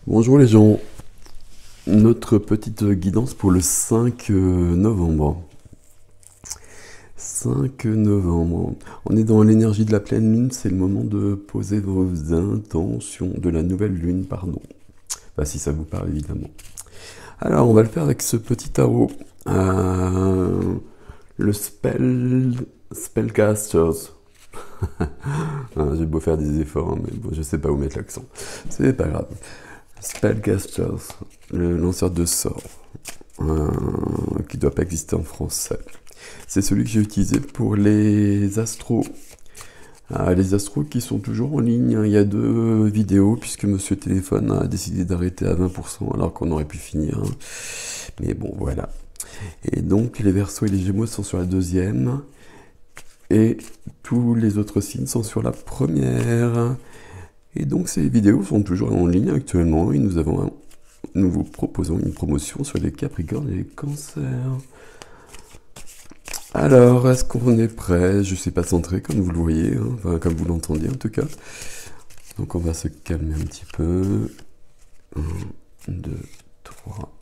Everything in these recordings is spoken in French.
Bonjour les gens, notre petite guidance pour le 5 novembre. 5 novembre, on est dans l'énergie de la pleine lune, c'est le moment de poser vos intentions, de la nouvelle lune, pardon. Bah, si ça vous parle évidemment. Alors on va le faire avec ce petit tarot. Le Spellcasters. J'ai beau faire des efforts, hein, mais bon, je sais pas où mettre l'accent. C'est pas grave. Spellcasters, le lanceur de sorts, qui doit pas exister en français. C'est celui que j'ai utilisé pour les astros. Les astros qui sont toujours en ligne. Il y a 2 vidéos, puisque Monsieur Téléphone a décidé d'arrêter à 20%, alors qu'on aurait pu finir. Mais bon, voilà. Et donc, les Verseaux et les Gémeaux sont sur la deuxième. Et tous les autres signes sont sur la première. Et donc ces vidéos sont toujours en ligne actuellement et nous vous proposons une promotion sur les Capricornes et les Cancers. Alors, est-ce qu'on est prêt? Je ne sais pas centré comme vous le voyez, hein, enfin comme vous l'entendiez en tout cas. Donc on va se calmer un petit peu. 1, 2, 3,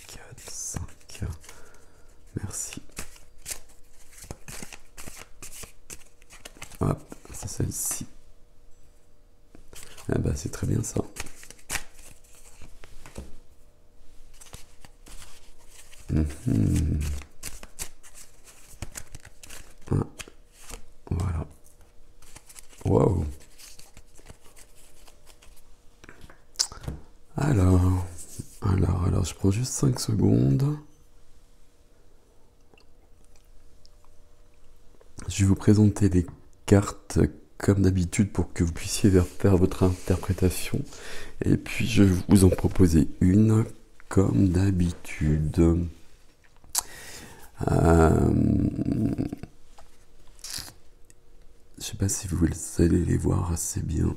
4, 5. Merci. Hop, c'est celle-ci. Ah bah c'est très bien ça. Ah, voilà. Wow. Alors, je prends juste 5 secondes. Je vais vous présenter les cartes comme d'habitude pour que vous puissiez faire votre interprétation. Et puis je vais vous en proposer une comme d'habitude. Je sais pas si vous allez les voir assez bien.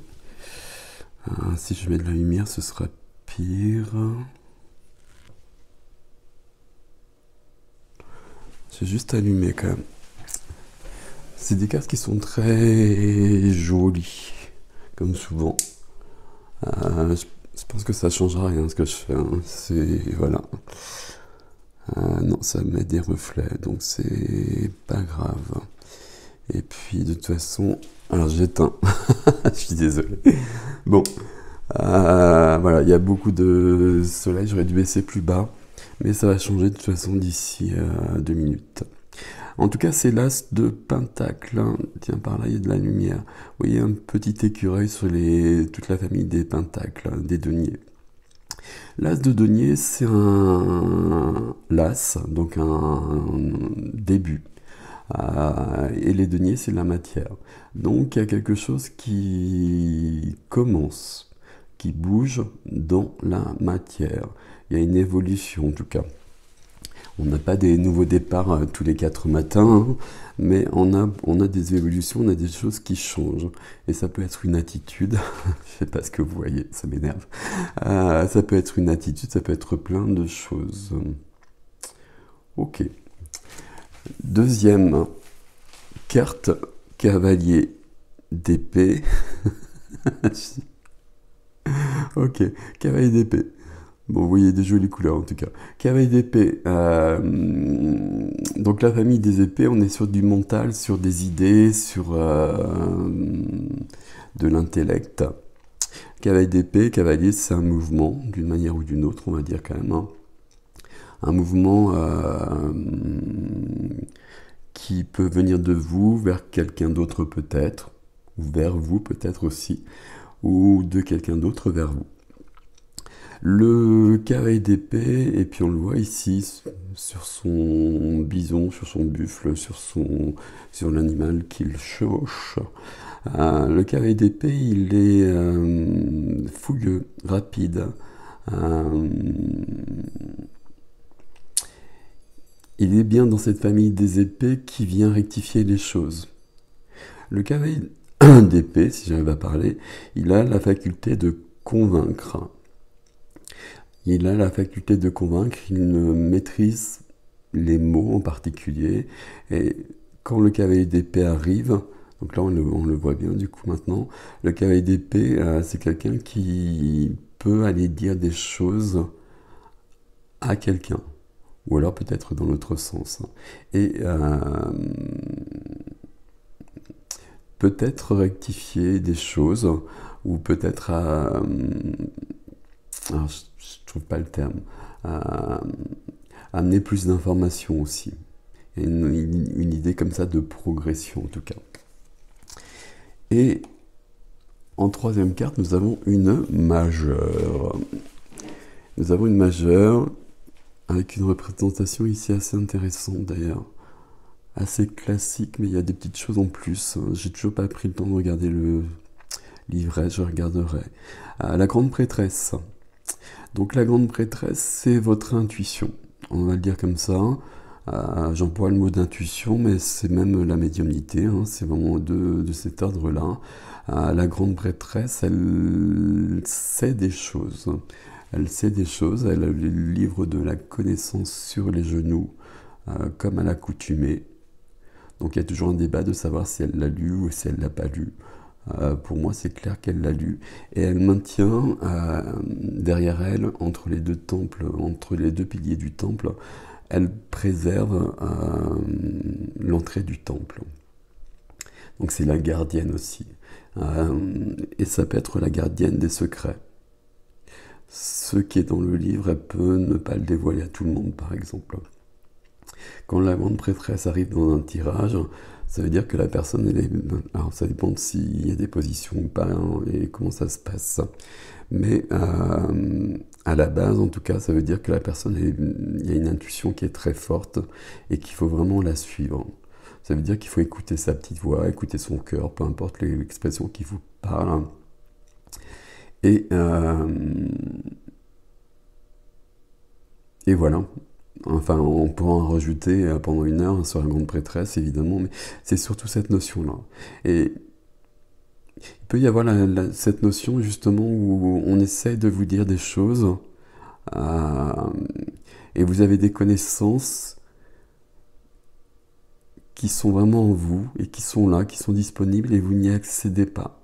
Si je mets de la lumière, ce sera pire. J'ai juste allumé quand même. C'est des cartes qui sont très jolies, comme souvent. Je pense que ça changera rien ce que je fais. Hein. C'est voilà. Non, ça met des reflets, donc c'est pas grave. Et puis de toute façon, alors j'éteins. Je suis désolé. Bon, voilà, il y a beaucoup de soleil. J'aurais dû baisser plus bas, mais ça va changer de toute façon d'ici 2 minutes. En tout cas, c'est l'as de Pentacle. Tiens, par là, il y a de la lumière. Vous voyez un petit écureuil sur toute la famille des Pentacles, des deniers. L'as de denier, c'est un l'as, donc un début. Et les deniers, c'est la matière. Donc, il y a quelque chose qui commence, qui bouge dans la matière. Il y a une évolution, en tout cas. On n'a pas des nouveaux départs tous les 4 matins, hein, mais on a des évolutions, on a des choses qui changent. Et ça peut être une attitude, je sais pas ce que vous voyez, ça m'énerve. Ça peut être une attitude, ça peut être plein de choses. Ok. Deuxième carte, cavalier d'épée. Ok, cavalier d'épée. Bon, vous voyez des jolies couleurs en tout cas. Cavalier d'épée. Donc la famille des épées, on est sur du mental, sur des idées, sur de l'intellect. Cavalier d'épée, cavalier, c'est un mouvement, d'une manière ou d'une autre, on va dire quand même. Hein. Un mouvement qui peut venir de vous vers quelqu'un d'autre peut-être, ou vers vous peut-être aussi, ou de quelqu'un d'autre vers vous. Le cavalier d'épée, et puis on le voit ici sur son bison, sur son buffle, sur l'animal qu'il chevauche. Le cavalier d'épée, il est fougueux, rapide. Il est bien dans cette famille des épées qui vient rectifier les choses. Le cavalier d'épée, si j'arrive à parler, il a la faculté de convaincre. Il a la faculté de convaincre, il maîtrise les mots en particulier. Et quand le cavalier d'épée arrive, donc là on le voit bien du coup maintenant, le cavalier d'épée, c'est quelqu'un qui peut aller dire des choses à quelqu'un, ou alors peut-être dans l'autre sens. Et peut-être rectifier des choses, ou peut-être, alors je trouve pas le terme, amener plus d'informations aussi. Il y a une idée comme ça de progression en tout cas. Et en troisième carte, nous avons une majeure. Nous avons une majeure avec une représentation ici assez intéressante d'ailleurs. Assez classique, mais il y a des petites choses en plus. J'ai toujours pas pris le temps de regarder le livret, je regarderai. La grande prêtresse. Donc la grande prêtresse, c'est votre intuition. On va le dire comme ça. J'emploie le mot d'intuition, mais c'est même la médiumnité, hein, c'est vraiment de cet ordre-là. La grande prêtresse, elle sait des choses. Elle sait des choses, elle a le livre de la connaissance sur les genoux, comme à l'accoutumée. Donc il y a toujours un débat de savoir si elle l'a lu ou si elle ne l'a pas lu. Pour moi, c'est clair qu'elle l'a lu. Et elle maintient derrière elle, entre les deux temples, entre les deux piliers du temple, elle préserve l'entrée du temple. Donc c'est la gardienne aussi. Et ça peut être la gardienne des secrets. Ce qui est dans le livre, elle peut ne pas le dévoiler à tout le monde, par exemple. Quand la grande prêtresse arrive dans un tirage, ça veut dire que la personne, elle est... Alors ça dépend de s'il y a des positions ou pas, hein, et comment ça se passe. Mais à la base, en tout cas, ça veut dire que la personne, il y a une intuition qui est très forte et qu'il faut vraiment la suivre. Ça veut dire qu'il faut écouter sa petite voix, écouter son cœur, peu importe l'expression qui vous parle. Et voilà. Enfin, on pourra en rajouter pendant 1 heure sur la grande prêtresse, évidemment, mais c'est surtout cette notion-là. Et il peut y avoir cette notion, justement, où on essaie de vous dire des choses, et vous avez des connaissances qui sont vraiment en vous, et qui sont là, qui sont disponibles, et vous n'y accédez pas.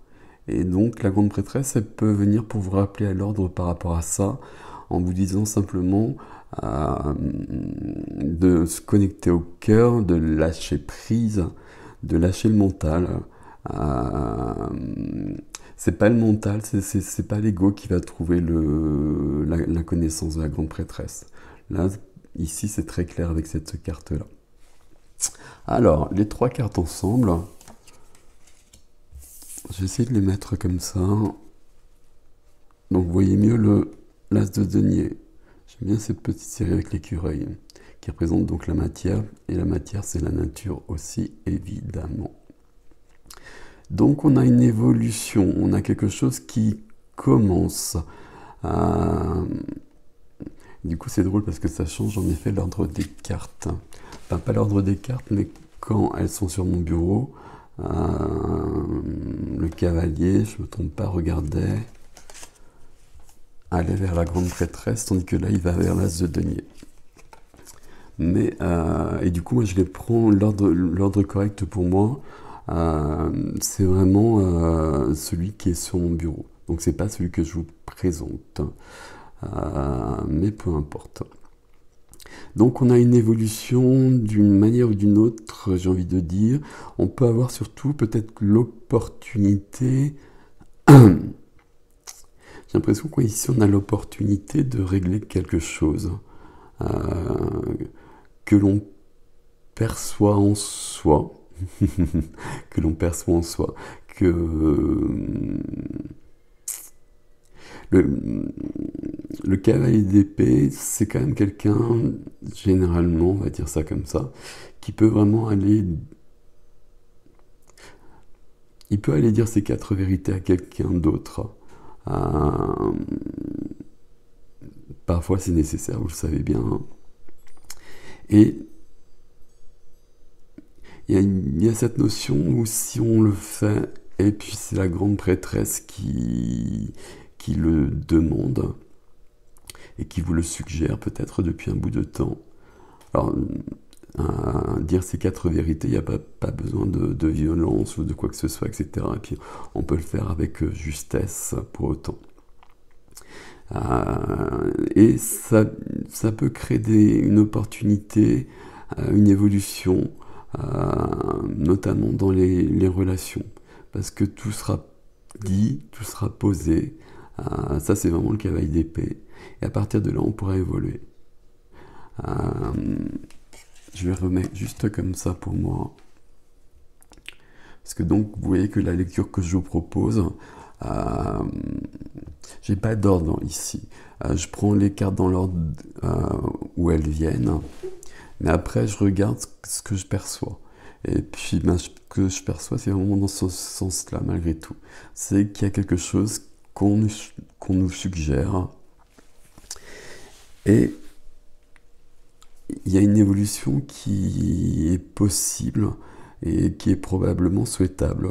Et donc, la grande prêtresse, elle peut venir pour vous rappeler à l'ordre par rapport à ça, en vous disant simplement de se connecter au cœur, de lâcher prise, de lâcher le mental. C'est pas le mental, c'est pas l'ego qui va trouver la connaissance de la grande prêtresse. Là, ici, c'est très clair avec cette carte-là. Alors, les 3 cartes ensemble, je vais essayer de les mettre comme ça. Donc, vous voyez mieux l'as de denier. J'aime bien cette petite série avec l'écureuil, qui représente donc la matière, et la matière, c'est la nature aussi, évidemment. Donc, on a une évolution, on a quelque chose qui commence. Du coup, c'est drôle parce que ça change en effet l'ordre des cartes. Enfin, pas l'ordre des cartes, mais quand elles sont sur mon bureau, le cavalier, je ne me trompe pas, regardait, allait vers la grande prêtresse, tandis que là, il va vers l'as de denier. Mais, et du coup, moi, je les prends, l'ordre correct pour moi, c'est vraiment celui qui est sur mon bureau. Donc, c'est pas celui que je vous présente. Mais peu importe. Donc on a une évolution d'une manière ou d'une autre, j'ai envie de dire. On peut avoir surtout peut-être l'opportunité, j'ai l'impression qu'ici on a l'opportunité de régler quelque chose que l'on perçoit en soi, que l'on perçoit en soi, que... Le cavalier d'épée, c'est quand même quelqu'un, généralement, on va dire ça comme ça, qui peut vraiment aller... Il peut aller dire ses 4 vérités à quelqu'un d'autre. Parfois c'est nécessaire, vous le savez bien. Et il y a cette notion où si on le fait, et puis c'est la grande prêtresse qui le demande et qui vous le suggère peut-être depuis un bout de temps. Alors, dire ces 4 vérités, il n'y a pas besoin de violence ou de quoi que ce soit, etc. Et puis, on peut le faire avec justesse pour autant. Et ça peut créer une opportunité, une évolution, notamment dans les relations. Parce que tout sera dit, tout sera posé. Ça, c'est vraiment le cavalier d'épée. Et à partir de là, on pourra évoluer. Je vais remettre juste comme ça pour moi. Parce que donc, vous voyez que la lecture que je vous propose, j'ai pas d'ordre ici. Je prends les cartes dans l'ordre où elles viennent, mais après je regarde ce que je perçois. Et puis ce que je perçois, c'est vraiment dans ce sens-là, malgré tout. C'est qu'il y a quelque chose qu'on nous suggère. Et il y a une évolution qui est possible et qui est probablement souhaitable.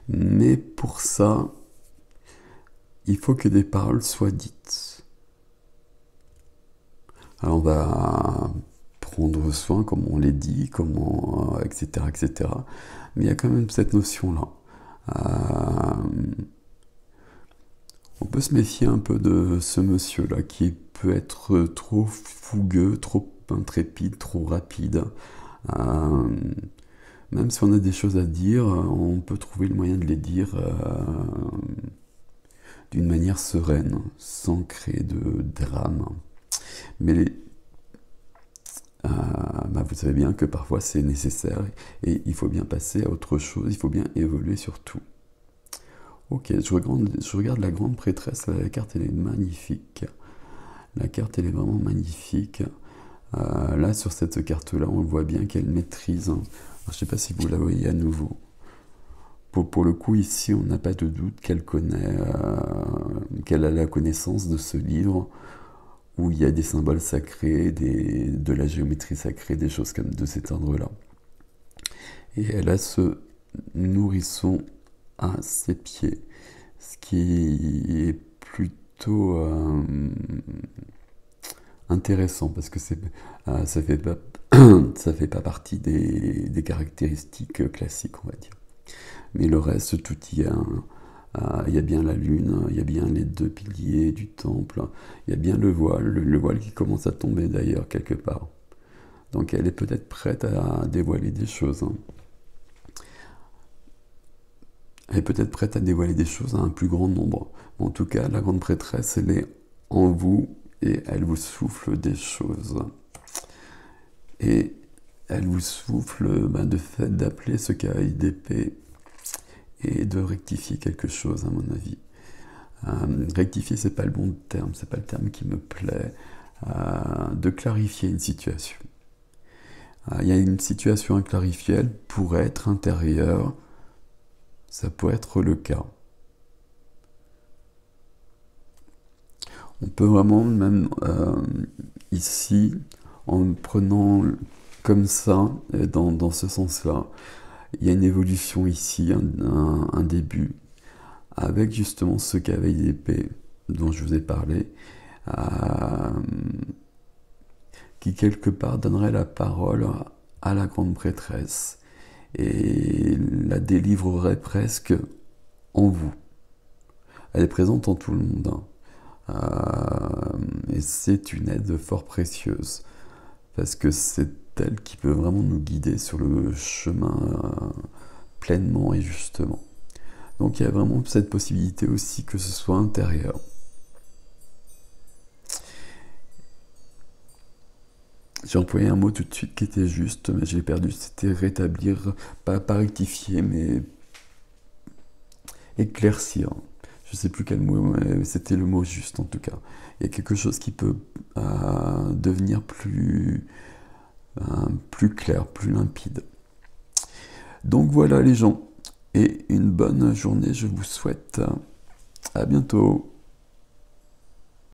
Mais pour ça, il faut que des paroles soient dites. Alors on va prendre soin, comme on les dit, comment, etc., etc. Mais il y a quand même cette notion-là. On peut se méfier un peu de ce monsieur-là qui peut être trop fougueux, trop intrépide, trop rapide. Même si on a des choses à dire, on peut trouver le moyen de les dire d'une manière sereine, sans créer de drame. Mais vous savez bien que parfois c'est nécessaire et il faut bien passer à autre chose, il faut bien évoluer sur tout. Ok, je regarde la grande prêtresse, la carte elle est magnifique. La carte elle est vraiment magnifique. Là sur cette carte là on voit bien qu'elle maîtrise. Alors, je ne sais pas si vous la voyez à nouveau. Pour le coup ici on n'a pas de doute qu'elle connaît, qu'elle a la connaissance de ce livre où il y a des symboles sacrés, de la géométrie sacrée, des choses comme de cet ordre-là. Et elle a ce nourrisson à ses pieds, ce qui est plutôt intéressant parce que ça fait pas partie des caractéristiques classiques, on va dire. Mais le reste, tout y a. Il y a bien la lune, il y a bien les deux piliers du temple, il y a bien le voile qui commence à tomber d'ailleurs quelque part. Donc elle est peut-être prête à dévoiler des choses. Elle est peut-être prête à dévoiler des choses à un plus grand nombre. En tout cas, la grande prêtresse, elle est en vous et elle vous souffle des choses. Et elle vous souffle de fait d'appeler ce cavalier d'épée et de rectifier quelque chose, à mon avis. Rectifier, c'est pas le bon terme, c'est pas le terme qui me plaît. De clarifier une situation. Il y a une situation à clarifier, elle pourrait être intérieure, ça pourrait être le cas. On peut vraiment, même ici, en prenant comme ça, dans ce sens-là, il y a une évolution ici, un début, avec justement ce cavalier d'épée dont je vous ai parlé, qui quelque part donnerait la parole à la grande prêtresse et la délivrerait presque en vous. Elle est présente en tout le monde, et c'est une aide fort précieuse, parce que c'est elle qui peut vraiment nous guider sur le chemin pleinement et justement. Donc il y a vraiment cette possibilité aussi que ce soit intérieur. J'ai employé un mot tout de suite qui était juste, mais je l'ai perdu. C'était rétablir, pas rectifier, mais éclaircir. Je ne sais plus quel mot, mais c'était le mot juste en tout cas. Il y a quelque chose qui peut devenir plus clair, plus limpide. Donc voilà les gens, et une bonne journée, je vous souhaite. À bientôt.